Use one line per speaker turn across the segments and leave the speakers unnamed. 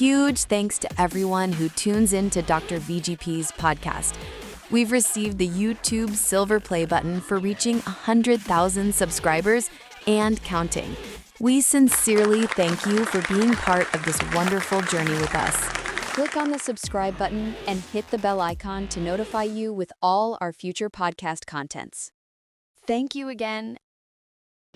huge thanks to everyone who tunes in to Dr. VGP's podcast. We've received the YouTube silver play button for reaching 100,000 subscribers and counting. We sincerely thank you for being part of this wonderful journey with us. Click on the subscribe button and hit the bell icon to notify you with all our future podcast contents. Thank you again.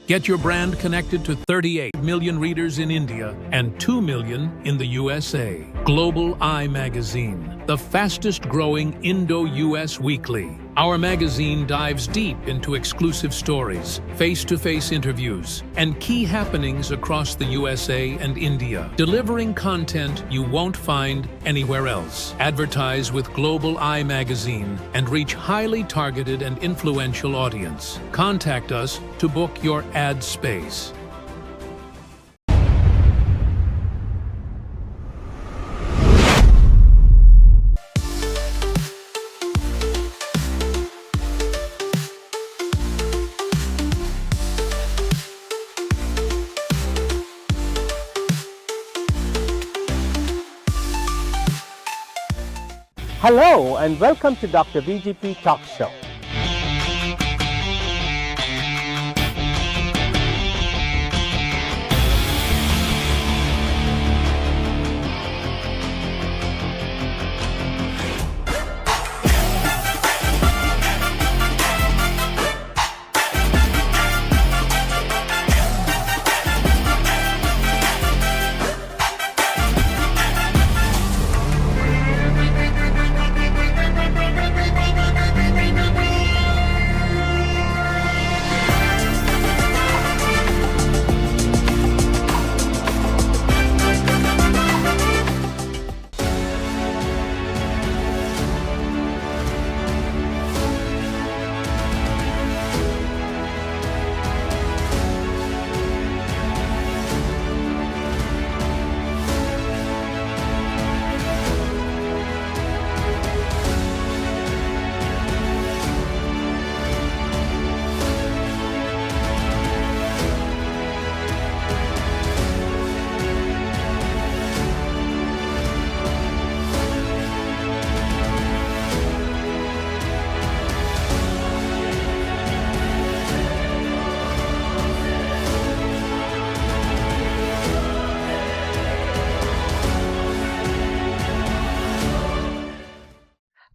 Get your brand connected to 38 million readers in India and 2 million in the USA. Global Eye Magazine, the fastest growing Indo-US weekly. Our magazine dives deep into exclusive stories, face-to-face interviews, and key happenings across the USA and India, delivering content you won't find anywhere else. Advertise with Global Eye Magazine and reach highly targeted and influential audience. Contact us to book your ad space.
Hello and welcome to Dr. VGP Talk Show.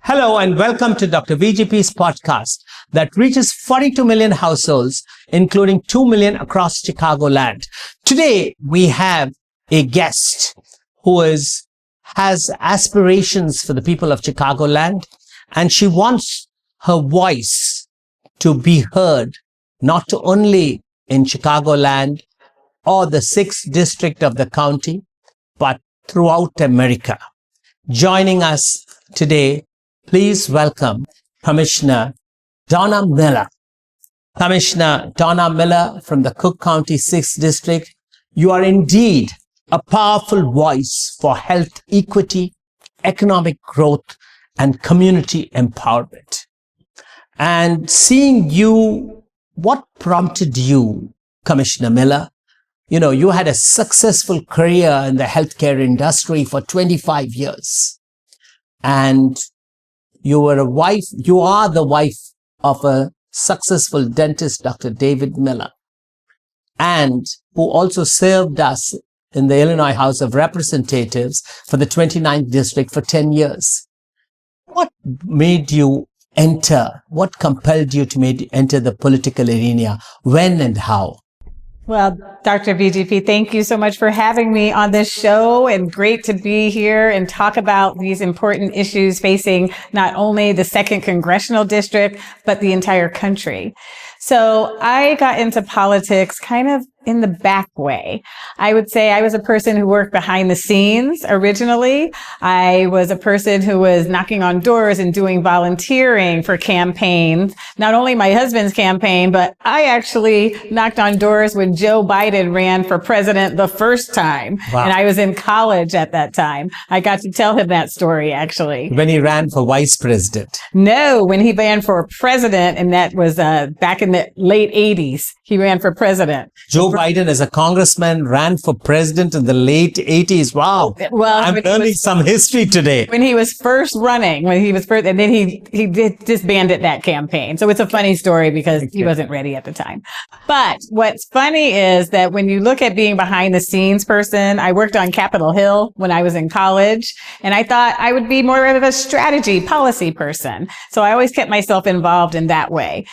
Hello and welcome to Dr. VGP's podcast that reaches 42 million households, including 2 million across Chicagoland. Today, we have a guest who has aspirations for the people of Chicagoland, and she wants her voice to be heard, not only in Chicagoland or the 6th district of the county, but throughout America. Joining us today, please welcome Commissioner Donna Miller. Commissioner Donna Miller from the Cook County 6th District. You are indeed a powerful voice for health equity, economic growth, and community empowerment. And seeing you, what prompted you, Commissioner Miller? You know, you had a successful career in the healthcare industry for 25 years. And you are the wife of a successful dentist, Dr. David Miller, and who also served us in the Illinois House of Representatives for the 29th District for 10 years. What compelled you to enter the political arena? When and how?
Well, Dr. VGP, thank you so much for having me on this show, and great to be here and talk about these important issues facing not only the Second Congressional District, but the entire country. So I got into politics kind of in the back way. I would say I was a person who worked behind the scenes originally. I was a person who was knocking on doors and doing volunteering for campaigns, not only my husband's campaign, but I actually knocked on doors when Joe Biden ran for president the first time. Wow. And I was in college at that time. I got to tell him that story, actually.
When he ran for vice president?
No, when he ran for president, and that was back in the late 80s. He ran for president.
Joe Biden as a congressman, ran for president in the late 80s. Wow.
Well,
I'm learning some history today.
When he was first running, and then he disbanded that campaign. So it's a funny story because he wasn't ready at the time. But what's funny is that when you look at being behind the scenes person, I worked on Capitol Hill when I was in college, and I thought I would be more of a strategy policy person. So I always kept myself involved in that way.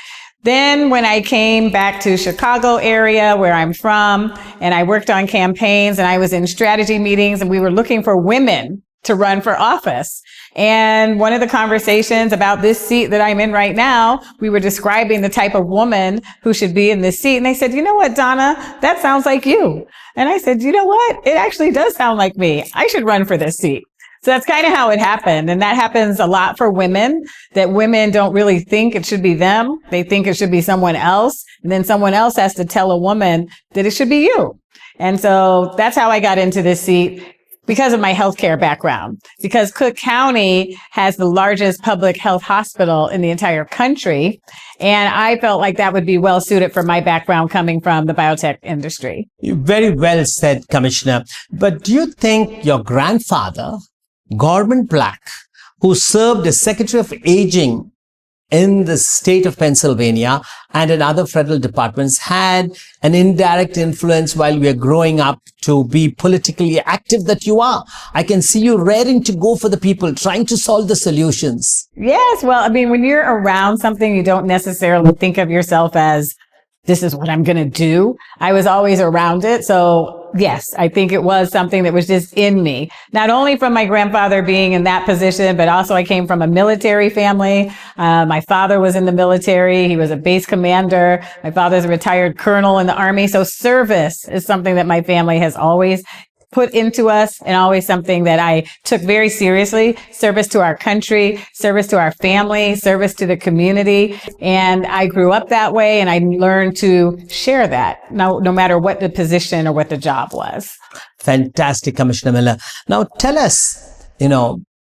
Then when I came back to Chicago area where I'm from, and I worked on campaigns and I was in strategy meetings, and we were looking for women to run for office. And one of the conversations about this seat that I'm in right now, we were describing the type of woman who should be in this seat. And they said, you know what, Donna, that sounds like you. And I said, you know what? It actually does sound like me. I should run for this seat. So that's kind of how it happened. And that happens a lot for women, that women don't really think it should be them. They think it should be someone else. And then someone else has to tell a woman that it should be you. And so that's how I got into this seat, because of my healthcare background, because Cook County has the largest public health hospital in the entire country. And I felt like that would be well suited for my background coming from the biotech industry.
Very well said, Commissioner. But do you think your grandfather, Gorman Black, who served as Secretary of Aging in the state of Pennsylvania and in other federal departments, had an indirect influence while we are growing up to be politically active that you are? I can see you raring to go for the people, trying to solve the solutions.
Yes. Well, I mean, when you're around something, you don't necessarily think of yourself as, this is what I'm going to do. I was always around it. So yes, I think it was something that was just in me, not only from my grandfather being in that position, but also I came from a military family. My father was in the military. He was a base commander. My father's a retired colonel in the Army. So service is something that my family has always put into us, and always something that I took very seriously. Service to our country, service to our family, service to the community. And I grew up that way, and I learned to share that, no matter what the position or what the job was.
Fantastic, Commissioner Miller. Now tell us,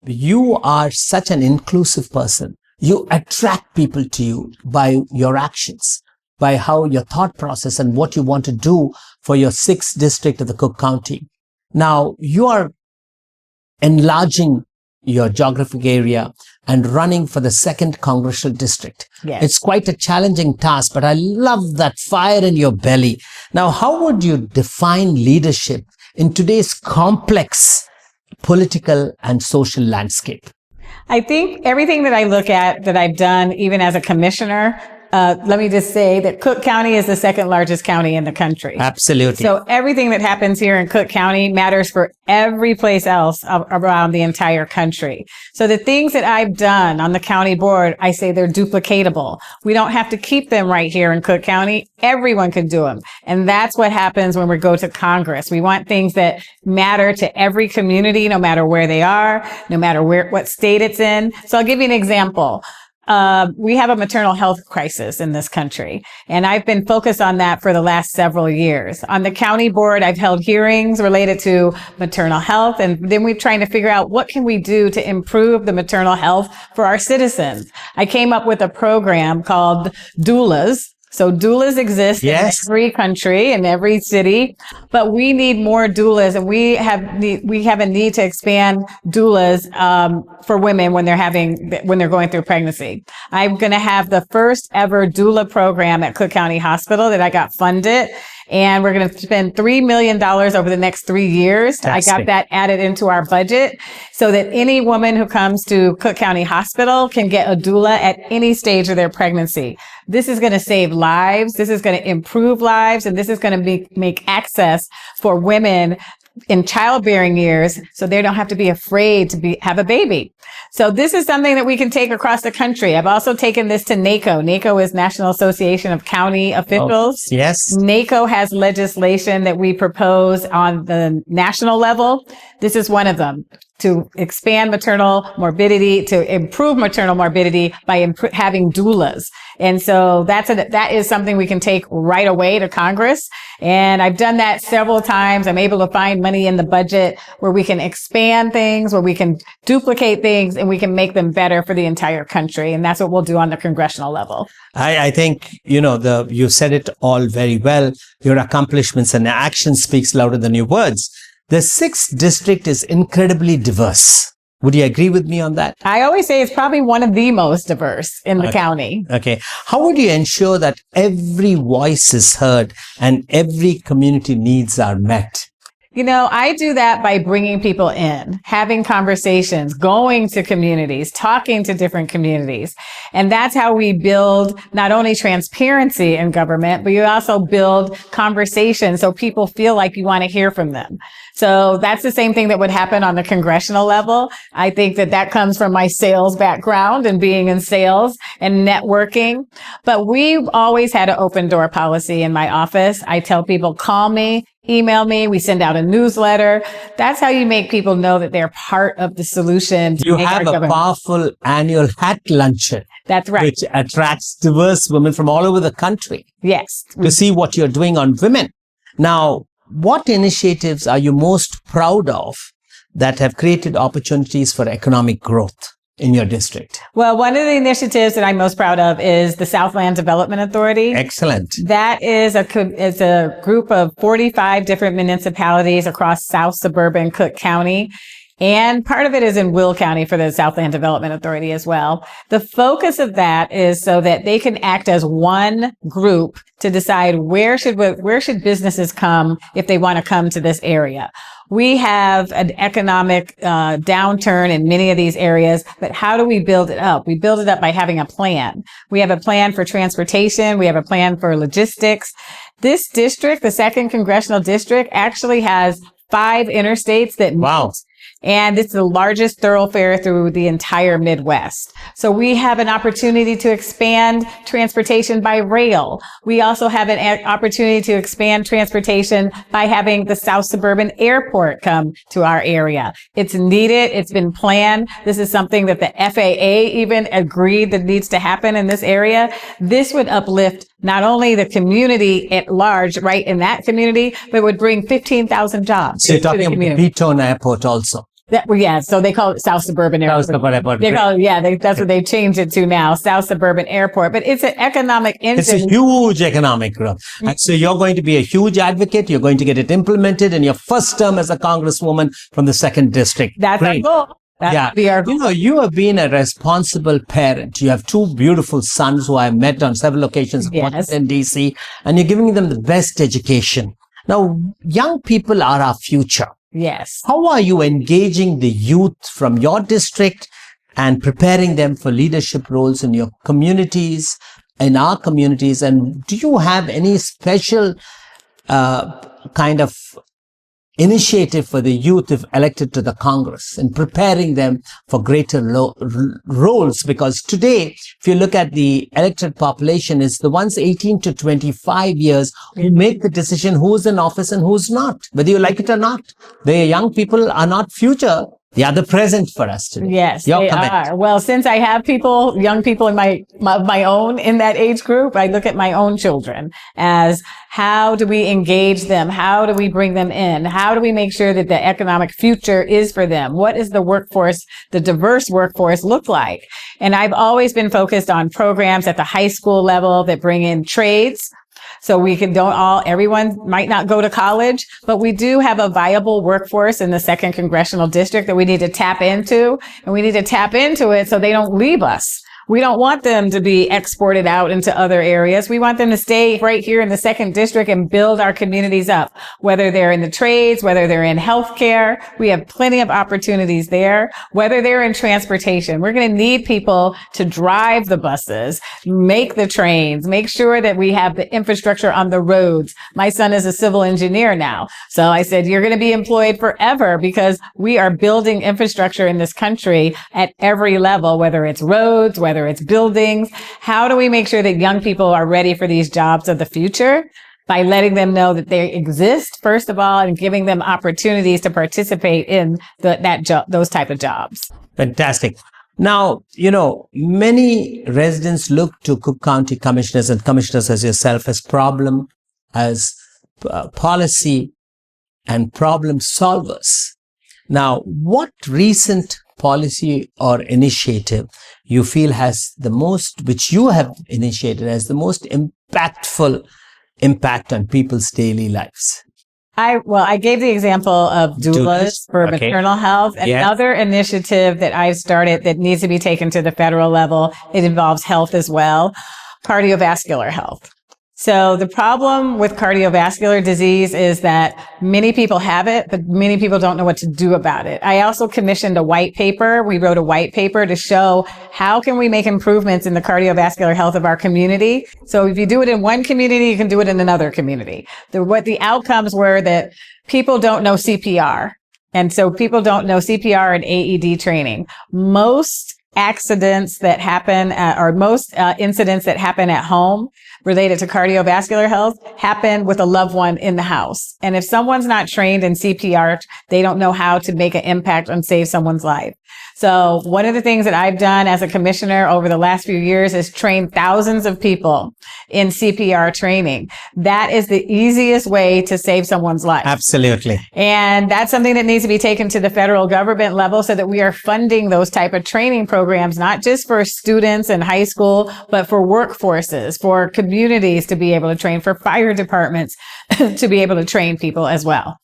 you are such an inclusive person. You attract people to you by your actions, by how your thought process and what you want to do for your 6th district of the Cook County. Now, you are enlarging your geographic area and running for the 2nd Congressional District.
Yes.
It's quite a challenging task, but I love that fire in your belly. Now, how would you define leadership in today's complex political and social landscape?
I think everything that I look at that I've done, even as a commissioner, let me just say that Cook County is the 2nd largest county in the country.
Absolutely.
So everything that happens here in Cook County matters for every place else around the entire country. So the things that I've done on the county board, I say they're duplicatable. We don't have to keep them right here in Cook County. Everyone can do them. And that's what happens when we go to Congress. We want things that matter to every community, no matter where they are, no matter what state it's in. So I'll give you an example. We have a maternal health crisis in this country, and I've been focused on that for the last several years. On the county board, I've held hearings related to maternal health, and then we're trying to figure out what can we do to improve the maternal health for our citizens. I came up with a program called doulas. So doulas exist in every country, in every city, but we need more doulas, and we have a need to expand doulas for women when they're going through pregnancy. I'm going to have the first ever doula program at Cook County Hospital that I got funded. And we're going to spend $3 million over the next 3 years. Fantastic. I got that added into our budget so that any woman who comes to Cook County Hospital can get a doula at any stage of their pregnancy. This is going to save lives. This is going to improve lives. And this is going to make access for women in childbearing years, so they don't have to be afraid to have a baby. So this is something that we can take across the country. I've also taken this to NACO. NACO is National Association of County Officials.
Oh, yes.
NACO has legislation that we propose on the national level. This is one of them. to expand maternal morbidity, to improve maternal morbidity by having doulas. And so that is something we can take right away to Congress. And I've done that several times. I'm able to find money in the budget where we can expand things, where we can duplicate things, and we can make them better for the entire country. And that's what we'll do on the congressional level.
I think, you said it all very well. Your accomplishments and action speaks louder than your words. The 6th district is incredibly diverse. Would you agree with me on that?
I always say it's probably one of the most diverse in the county.
Okay. How would you ensure that every voice is heard and every community needs are met?
I do that by bringing people in, having conversations, going to communities, talking to different communities. And that's how we build not only transparency in government, but you also build conversation so people feel like you want to hear from them. So that's the same thing that would happen on the congressional level. I think that comes from my sales background and being in sales and networking. But we've always had an open door policy in my office. I tell people, call me, email me. We send out a newsletter. That's how you make people know that they're part of the solution.
You have a powerful annual hat luncheon.
That's right.
Which attracts diverse women from all over the country.
Yes.
To see what you're doing on women. Now, what initiatives are you most proud of that have created opportunities for economic growth in your district?
Well, one of the initiatives that I'm most proud of is the Southland Development Authority.
Excellent.
That is a group of 45 different municipalities across South Suburban Cook County. And part of it is in Will County for the Southland Development Authority as well. The focus of that is so that they can act as one group to decide where should businesses come if they want to come to this area. We have an economic downturn in many of these areas, but how do we build it up? We build it up by having a plan. We have a plan for transportation. We have a plan for logistics. This district, the 2nd Congressional District, actually has 5 interstates that meet. And it's the largest thoroughfare through the entire Midwest. So we have an opportunity to expand transportation by rail. We also have an opportunity to expand transportation by having the South Suburban Airport come to our area. It's needed. It's been planned. This is something that the FAA even agreed that needs to happen in this area. This would uplift not only the community at large, right in that community, but would bring 15,000 jobs.
So you're talking about Beaton Airport also.
So they call it South Suburban Airport.
South Suburban Airport.
They call it, that's what they changed it to now, South Suburban Airport. But it's an economic engine.
It's a huge economic growth. And so you're going to be a huge advocate. You're going to get it implemented in your first term as a congresswoman from the 2nd district.
That's our goal.
You have been a responsible parent. You have 2 beautiful sons who I met on several occasions in Washington, D.C., and you're giving them the best education. Now, young people are our future.
Yes.
How are you engaging the youth from your district and preparing them for leadership roles in your communities, in our communities? And do you have any special kind of initiative for the youth if elected to the Congress in preparing them for greater roles? Because today, if you look at the elected population, it's the ones 18 to 25 years who make the decision who's in office and who's not, whether you like it or not. The young people are not future. They are the present for us today.
Yes, they are. Well, since I have young people in my own in that age group, I look at my own children as how do we engage them? How do we bring them in? How do we make sure that the economic future is for them? What is the workforce, the diverse workforce look like? And I've always been focused on programs at the high school level that bring in trades. So everyone might not go to college, but we do have a viable workforce in the 2nd Congressional District that we need to tap into, and we need to tap into it so they don't leave us. We don't want them to be exported out into other areas. We want them to stay right here in the 2nd District and build our communities up, whether they're in the trades, whether they're in healthcare. We have plenty of opportunities there, whether they're in transportation. We're going to need people to drive the buses, make the trains, make sure that we have the infrastructure on the roads. My son is a civil engineer now. So I said, you're going to be employed forever because we are building infrastructure in this country at every level, whether it's roads, whether it's buildings. How do we make sure that young people are ready for these jobs of the future? by letting them know that they exist, first of all, and giving them opportunities to participate in those type of jobs.
Fantastic. Now, many residents look to Cook County commissioners and commissioners as yourself as policy and problem solvers. Now, what recent policy or initiative you feel which you have initiated, has the most impactful impact on people's daily lives?
I gave the example of doulas for maternal health. Another initiative that I've started that needs to be taken to the federal level, it involves health as well, cardiovascular health. So the problem with cardiovascular disease is that many people have it, but many people don't know what to do about it. I also commissioned a white paper. We wrote a white paper to show how can we make improvements in the cardiovascular health of our community. So if you do it in one community, you can do it in another community. What the outcomes were that people don't know CPR. And so people don't know CPR and AED training. Most accidents that happen most incidents that happen at home related to cardiovascular health happen with a loved one in the house. And if someone's not trained in CPR, they don't know how to make an impact and save someone's life. So one of the things that I've done as a commissioner over the last few years is train thousands of people in CPR training. That is the easiest way to save someone's life.
Absolutely.
And that's something that needs to be taken to the federal government level so that we are funding those type of training programs, not just for students in high school, but for workforces, for communities to be able to train, for fire departments to be able to train people as well.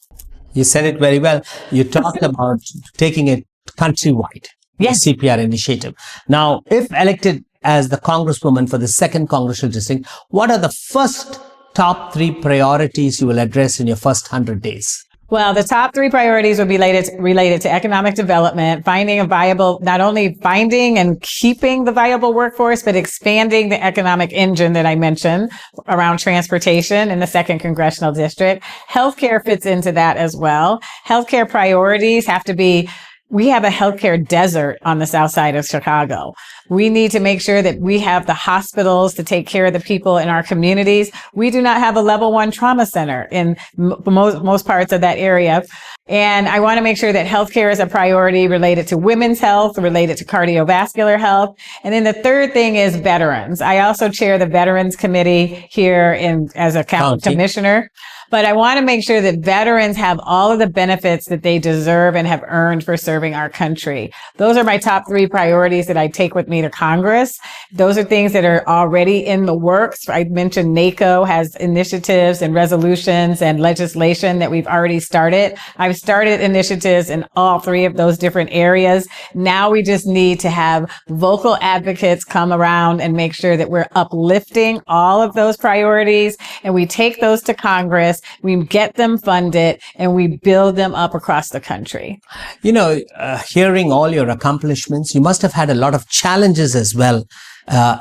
You said it very well. You talked about taking it countrywide,
yes,
CPR initiative. Now, if elected as the Congresswoman for the Second Congressional District, what are the first top 3 priorities you will address in your first 100 days?
Well, the top 3 priorities would be related to economic development, not only finding and keeping the viable workforce, but expanding the economic engine that I mentioned around transportation in the Second Congressional District. Healthcare fits into that as well. Healthcare priorities have to be, we have a healthcare desert on the south side of Chicago. We need to make sure that we have the hospitals to take care of the people in our communities. We do not have a level 1 trauma center in most parts of that area. And I want to make sure that healthcare is a priority related to women's health, related to cardiovascular health. And then the third thing is veterans. I also chair the Veterans Committee here as a county commissioner. But I want to make sure that veterans have all of the benefits that they deserve and have earned for serving our country. Those are my top 3 priorities that I take with me to Congress. Those are things that are already in the works. I mentioned NACO has initiatives and resolutions and legislation that we've already started. I've started initiatives in all 3 of those different areas. Now we just need to have vocal advocates come around and make sure that we're uplifting all of those priorities, and we take those to Congress. We get them funded and we build them up across the country.
Hearing all your accomplishments, you must have had a lot of challenges as well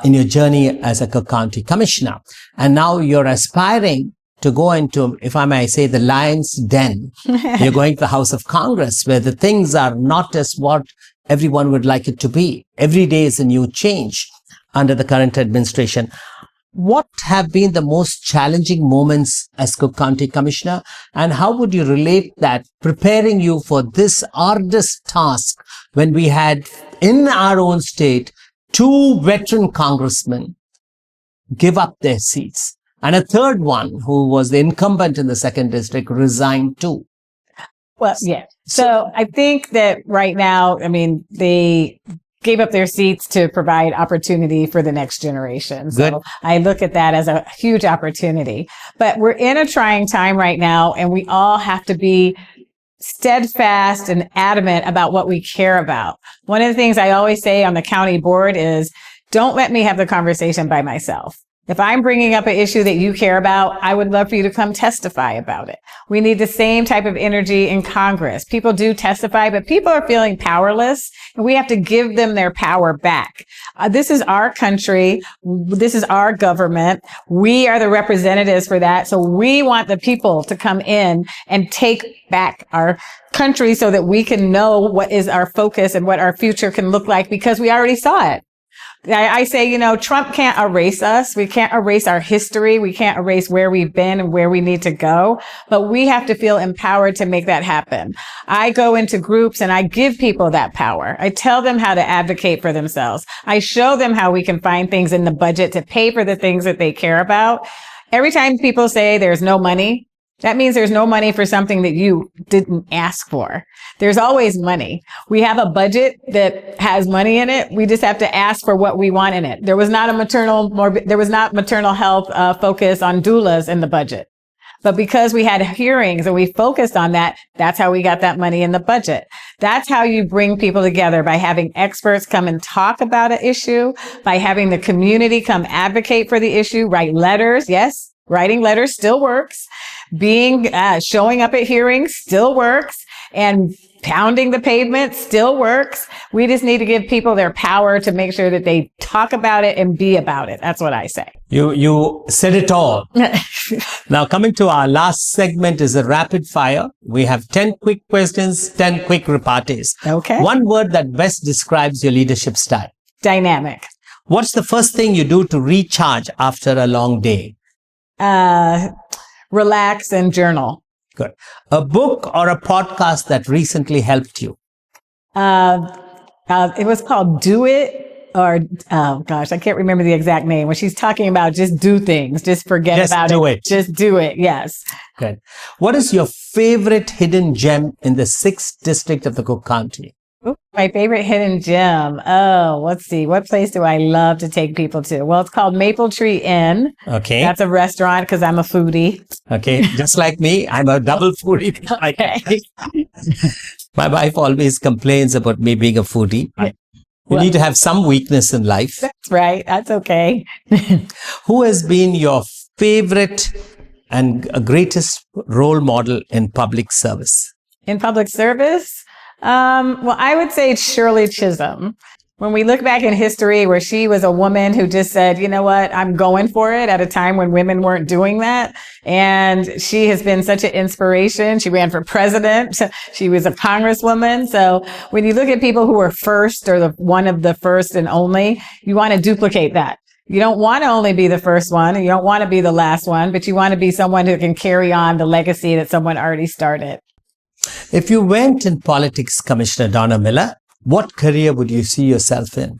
in your journey as a Cook County Commissioner. And now you're aspiring to go into, if I may say, the lion's den. You're going to the House of Congress, where the things are not as what everyone would like it to be. Every day is a new change under the current administration. What have been the most challenging moments as Cook County Commissioner, and how would you relate that preparing you for this arduous task when we had in our own state 2 veteran congressmen give up their seats and a third one who was the incumbent in the 2nd District resigned too?
Well, yeah. So I think that right now, they gave up their seats to provide opportunity for the next generation. So good. I look at that as a huge opportunity. But we're in a trying time right now, and we all have to be steadfast and adamant about what we care about. One of the things I always say on the county board is, don't let me have the conversation by myself. If I'm bringing up an issue that you care about, I would love for you to come testify about it. We need the same type of energy in Congress. People do testify, but people are feeling powerless, and we have to give them their power back. This is our country. This is our government. We are the representatives for that. So we want the people to come in and take back our country so that we can know what is our focus and what our future can look like, because we already saw it. I say, Trump can't erase us. We can't erase our history. We can't erase where we've been and where we need to go, but we have to feel empowered to make that happen. I go into groups and I give people that power. I tell them how to advocate for themselves. I show them how we can find things in the budget to pay for the things that they care about. Every time people say there's no money, that means there's no money for something that you didn't ask for. There's always money. We have a budget that has money in it. We just have to ask for what we want in it. There was not maternal health focus on doulas in the budget. But because we had hearings and we focused on that, that's how we got that money in the budget. That's how you bring people together, by having experts come and talk about an issue, by having the community come advocate for the issue, write letters. Yes, writing letters still works. Showing up at hearings still works, and pounding the pavement still works. We just need to give people their power to make sure that they talk about it and be about it. That's what I say.
You said it all. Now, coming to our last segment is a rapid fire. We have 10 quick questions, 10 quick repartees.
Okay.
One word that best describes your leadership style.
Dynamic.
What's the first thing you do to recharge after a long day?
Relax and journal.
Good. A book or a podcast that recently helped you?
It was called Do It, or, oh gosh, I can't remember the exact name, when she's talking about just do things, just forget about it. Just do it. Yes.
Good. What is your favorite hidden gem in the 6th district of the Cook County?
Ooh, my favorite hidden gem. Oh, let's see. What place do I love to take people to? Well, it's called Maple Tree Inn.
Okay.
That's a restaurant because I'm a foodie.
Okay. Just like me, I'm a double foodie.
Okay.
My wife always complains about me being a foodie. You need to have some weakness in life.
That's right. That's okay.
Who has been your favorite and greatest role model in public service?
In public service? Well, I would say it's Shirley Chisholm. When we look back in history where she was a woman who just said, you know what, I'm going for it at a time when women weren't doing that. And she has been such an inspiration. She ran for president. She was a congresswoman. So when you look at people who were first, or one of the first and only, you want to duplicate that. You don't want to only be the first one, and you don't want to be the last one, but you want to be someone who can carry on the legacy that someone already started.
If you went in politics, Commissioner Donna Miller, what career would you see yourself in?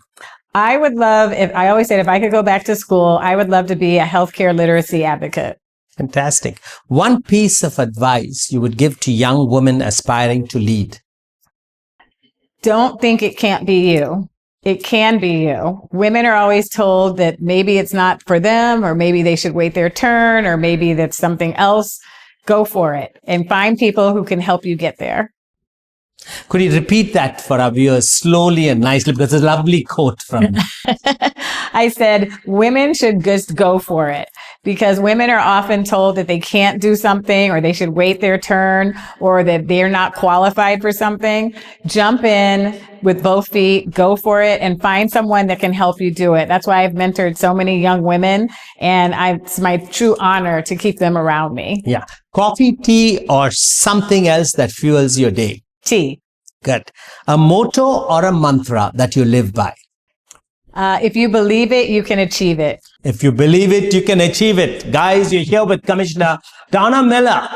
I would love, I always said if I could go back to school, I would love to be a healthcare literacy advocate.
Fantastic. One piece of advice you would give to young women aspiring to lead?
Don't think it can't be you. It can be you. Women are always told that maybe it's not for them, or maybe they should wait their turn, or maybe that's something else. Go for it and find people who can help you get there.
Could you repeat that for our viewers slowly and nicely? Because it's a lovely quote from you.
I said, women should just go for it, because women are often told that they can't do something, or they should wait their turn, or that they're not qualified for something. Jump in with both feet, go for it, and find someone that can help you do it. That's why I've mentored so many young women, and it's my true honor to keep them around me.
Yeah. Coffee, tea, or something else that fuels your day?
Tea.
Good. A motto or a mantra that you live by?
If you believe it, you can achieve it.
If you believe it, you can achieve it. Guys, you're here with Commissioner Donna Miller,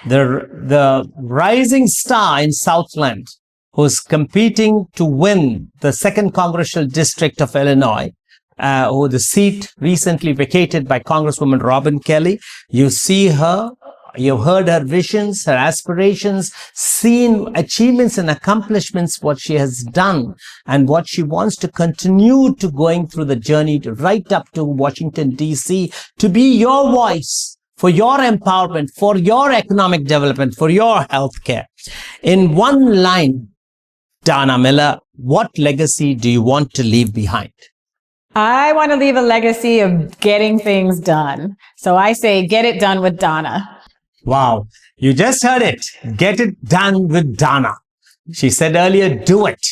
the rising star in Southland, who's competing to win the Second Congressional District of Illinois, who the seat recently vacated by Congresswoman Robin Kelly. You see her. You've heard her visions, her aspirations, seen achievements and accomplishments, what she has done and what she wants to continue to going through the journey to right up to Washington, D.C., to be your voice for your empowerment, for your economic development, for your healthcare. In one line, Donna Miller, what legacy do you want to leave behind?
I want to leave a legacy of getting things done. So I say, get it done with Donna.
Wow. You just heard it. Get it done with Donna. She said earlier, do it.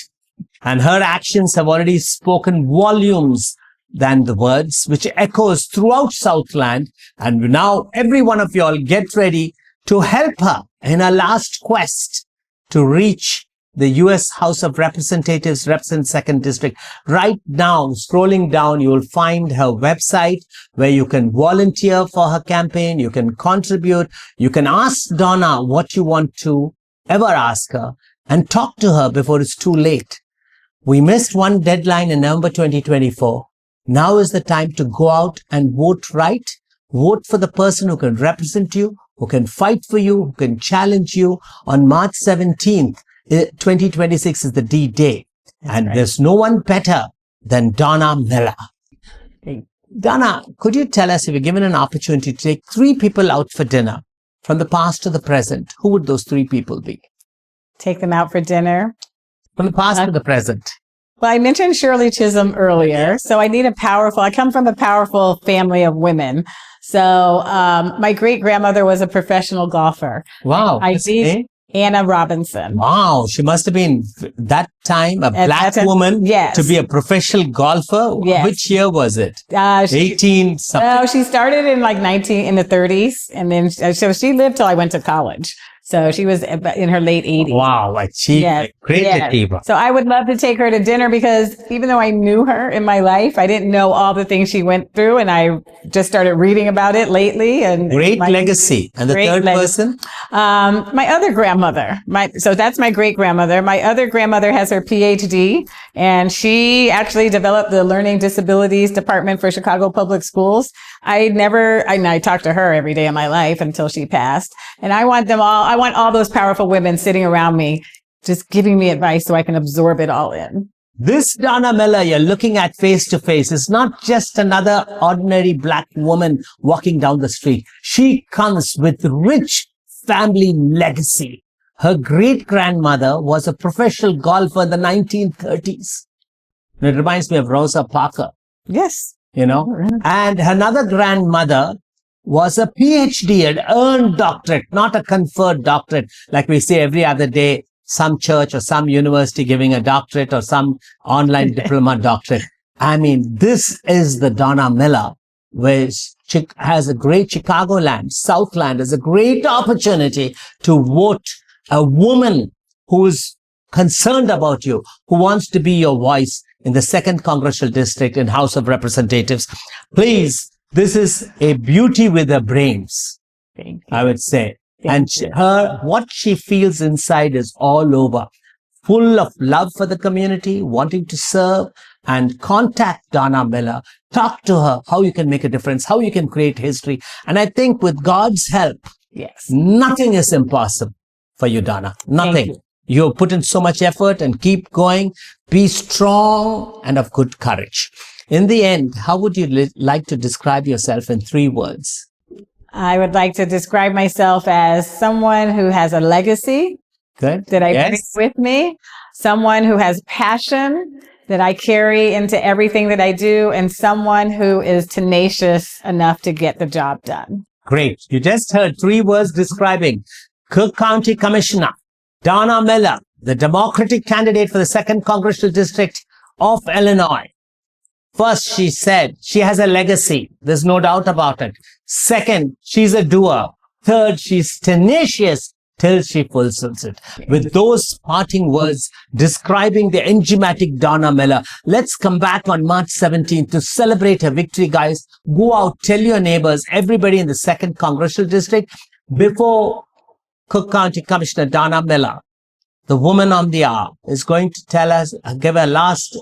And her actions have already spoken volumes than the words, which echoes throughout Southland. And now every one of y'all get ready to help her in her last quest to reach the U.S. House of Representatives represents 2nd District. Right now, scrolling down, you will find her website where you can volunteer for her campaign. You can contribute. You can ask Donna what you want to ever ask her and talk to her before it's too late. We missed one deadline in November 2024. Now is the time to go out and vote right. Vote for the person who can represent you, who can fight for you, who can challenge you. On March 17th, 2026 is the D-Day. And there's no one better than Donna Miller. Donna, could you tell us, if you're given an opportunity to take 3 people out for dinner from the past to the present, who would those 3 people be?
Take them out for dinner.
From the past to the present.
Well, I mentioned Shirley Chisholm earlier. So I come from a powerful family of women. So my great-grandmother was a professional golfer.
Wow.
I see Anna Robinson.
Wow. She must have been, that time, a black woman to be a professional golfer.
Yes.
Which year was it? 18 something?
No, she started in in the 30s. And then, so she lived till I went to college. So she was in her late 80s.
Wow, great achiever.
So I would love to take her to dinner because even though I knew her in my life, I didn't know all the things she went through, and I just started reading about it lately. And
great legacy. And the third person?
My other grandmother. So that's my great grandmother. My other grandmother has her PhD, and she actually developed the Learning Disabilities Department for Chicago Public Schools. I talked to her every day of my life until she passed. And I want all those powerful women sitting around me, just giving me advice so I can absorb it all in.
This Donna Miller you're looking at face to face is not just another ordinary black woman walking down the street. She comes with rich family legacy. Her great-grandmother was a professional golfer in the 1930s. It reminds me of Rosa Parks.
Yes.
And another grandmother was a PhD, an earned doctorate, not a conferred doctorate, like we say every other day, some church or some university giving a doctorate or some online diploma doctorate. I mean, this is the Donna Miller, which has a great Chicagoland, Southland, has a great opportunity to vote a woman who's concerned about you, who wants to be your voice in the 2nd Congressional District in House of Representatives. Please, this is a beauty with her brains, I would say. And what she feels inside is all over, full of love for the community, wanting to serve, and contact Donna Miller. Talk to her, how you can make a difference, how you can create history. And I think with God's help, nothing is impossible for you, Donna. Nothing. You put in so much effort and keep going. Be strong and of good courage. In the end, how would you like to describe yourself in 3 words?
I would like to describe myself as someone who has a legacy that I bring with me, someone who has passion that I carry into everything that I do, and someone who is tenacious enough to get the job done.
Great. You just heard 3 words describing Cook County Commissioner Donna Miller, the Democratic candidate for the 2nd Congressional District of Illinois. First, she said she has a legacy. There's no doubt about it. Second, she's a doer. Third, she's tenacious till she fulfills it. With those parting words describing the enigmatic Donna Miller, let's come back on March 17th to celebrate her victory, guys. Go out, tell your neighbors, everybody in the 2nd Congressional District, before Cook County Commissioner Donna Miller, the woman on the hour, is going to tell us, give a last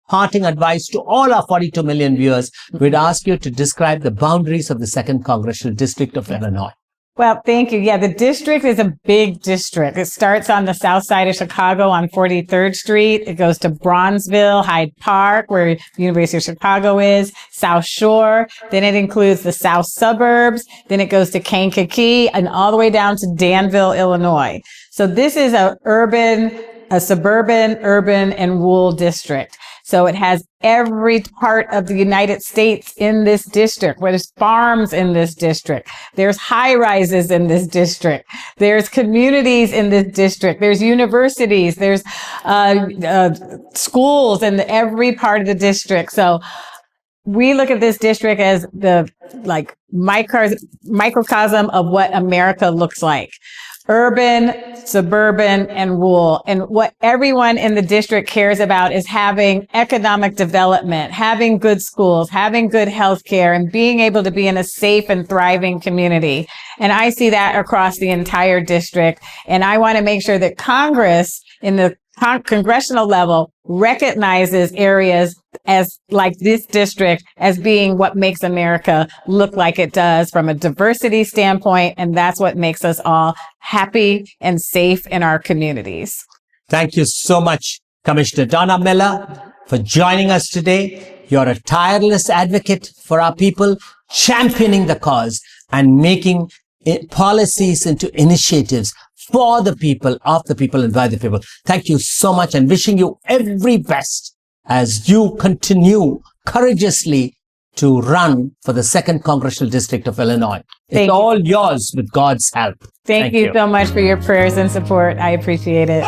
parting advice to all our 42 million viewers. We'd ask you to describe the boundaries of the 2nd Congressional District of Illinois.
Well, thank you. Yeah, the district is a big district. It starts on the south side of Chicago on 43rd Street. It goes to Bronzeville, Hyde Park, where the University of Chicago is, South Shore. Then it includes the south suburbs. Then it goes to Kankakee and all the way down to Danville, Illinois. So this is a suburban, urban, and rural district. So it has every part of the United States in this district, where there's farms in this district. There's high rises in this district. There's communities in this district. There's universities. There's schools in every part of the district. So we look at this district as the microcosm of what America looks like. urban, suburban, and rural. And what everyone in the district cares about is having economic development, having good schools, having good health care, and being able to be in a safe and thriving community. And I see that across the entire district. And I want to make sure that Congress in the congressional level recognizes areas as like this district as being what makes America look like it does from a diversity standpoint. And that's what makes us all happy and safe in our communities.
Thank you so much, Commissioner Donna Miller, for joining us today. You're a tireless advocate for our people, championing the cause and making policies into initiatives for the people, of the people, and by the people. Thank you so much, and wishing you every best as you continue courageously to run for the Second Congressional District of Illinois. It's all yours with God's help.
Thank you so much for your prayers and support. I appreciate it.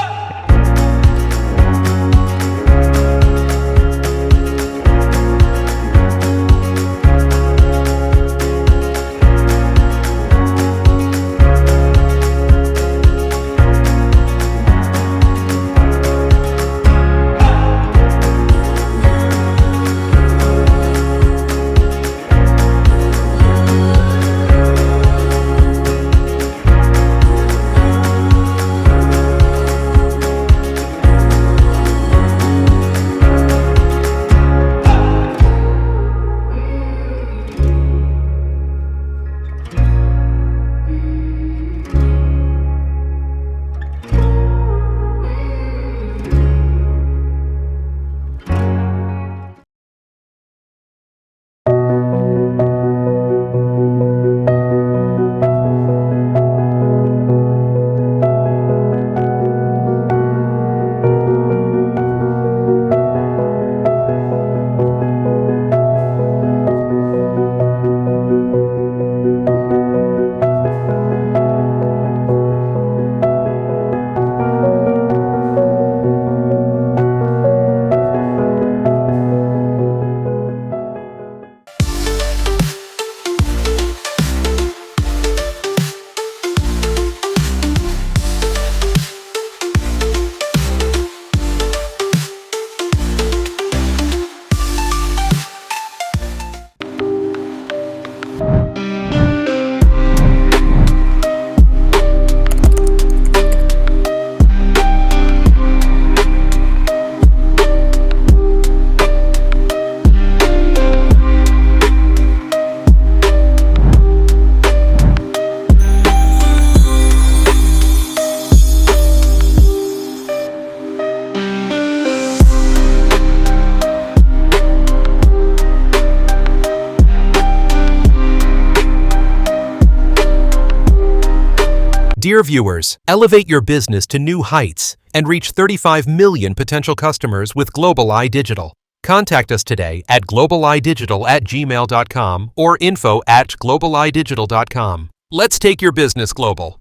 Dear viewers, elevate your business to new heights and reach 35 million potential customers with Global Eye Digital. Contact us today at globaleyedigital@gmail.com or info@globaleyedigital.com. Let's take your business global.